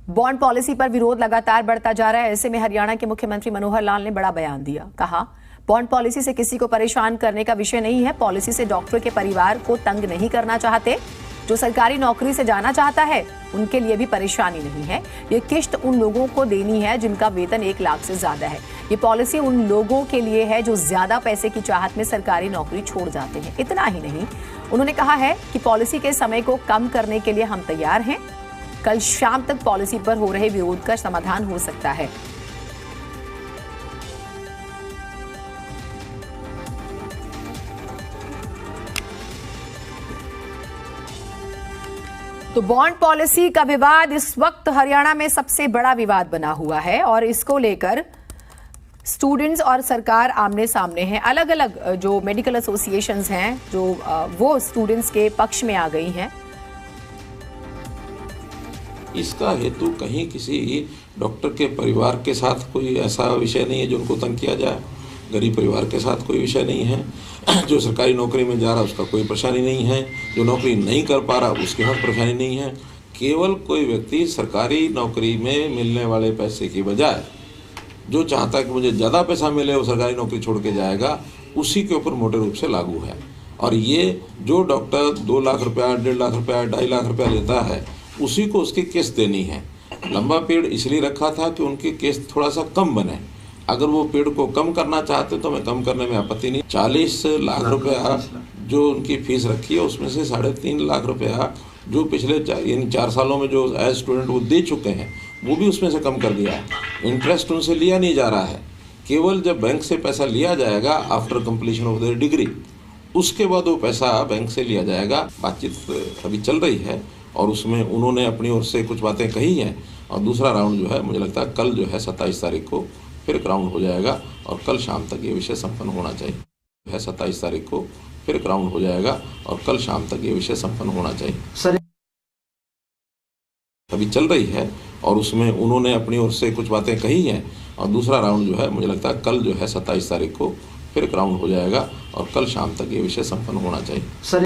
Bond policy पर विरोध लगातार बढ़ता जा रहा है। ऐसे में हरियाणा के मुख्यमंत्री मनोहर लाल ने बड़ा बयान दिया। कहा, बॉन्ड पॉलिसी से किसी को परेशान करने का विषय नहीं है। पॉलिसी से डॉक्टर के परिवार को तंग नहीं करना चाहते। जो सरकारी नौकरी से जाना चाहता है उनके लिए भी परेशानी नहीं है। ये किश्त उन लोगों को देनी है जिनका वेतन 1 लाख से ज्यादा है। ये पॉलिसी उन लोगों के लिए है जो ज्यादा पैसे की चाहत में सरकारी नौकरी छोड़ जाते हैं। इतना ही नहीं, उन्होंने कहा है कि पॉलिसी के समय को कम करने के लिए हम तैयार हैं। कल शाम तक पॉलिसी पर हो रहे विरोध का समाधान हो सकता है। तो बॉन्ड पॉलिसी का विवाद इस वक्त हरियाणा में सबसे बड़ा विवाद बना हुआ है और इसको लेकर स्टूडेंट्स और सरकार आमने सामने हैं। अलग अलग जो मेडिकल एसोसिएशंस हैं जो वो स्टूडेंट्स के पक्ष में आ गई हैं। इसका हेतु कहीं किसी डॉक्टर के परिवार के साथ कोई ऐसा विषय नहीं है जो उनको तंग किया जाए। गरीब परिवार के साथ कोई विषय नहीं है। जो सरकारी नौकरी में जा रहा उसका कोई परेशानी नहीं है। जो नौकरी नहीं कर पा रहा उसके साथ परेशानी नहीं है। केवल कोई व्यक्ति सरकारी नौकरी में मिलने वाले पैसे की बजाय जो चाहता है कि मुझे ज़्यादा पैसा मिले वो सरकारी नौकरी छोड़ के जाएगा, उसी के ऊपर मोटे रूप से लागू है। और ये जो डॉक्टर 2 लाख रुपया, 1.5 लाख रुपया, 2.5 लाख रुपया लेता है उसी को उसकी किस्त देनी है। लंबा पीरियड इसलिए रखा था कि उनकी किस्त थोड़ा सा कम बने। अगर वो पीरियड को कम करना चाहते तो मैं कम करने में आपत्ति नहीं। 40 लाख रुपया जो उनकी फीस रखी है उसमें से 3.5 लाख रुपया जो पिछले 4 सालों में जो एज स्टूडेंट वो दे चुके हैं वो भी उसमें से कम कर दिया है। इंटरेस्ट उनसे लिया नहीं जा रहा है। केवल जब बैंक से पैसा लिया जाएगा after completion of their degree, उसके बाद वो पैसा बैंक से लिया जाएगा। बातचीत अभी चल रही है और उसमें उन्होंने अपनी ओर से कुछ बातें कही हैं और दूसरा राउंड जो है मुझे लगता है कल जो है 27 तारीख को फिर एक राउंड हो जाएगा और कल शाम तक ये विषय संपन्न होना चाहिए। 27 तारीख को फिर एक राउंड हो जाएगा और कल शाम तक ये विषय संपन्न होना चाहिए। सर अभी चल रही है और उसमें उन्होंने अपनी ओर से कुछ बातें कही हैं और दूसरा राउंड जो है मुझे लगता है कल जो है 27 तारीख को फिर एक राउंड हो जाएगा और कल शाम तक ये विषय संपन्न होना चाहिए। सर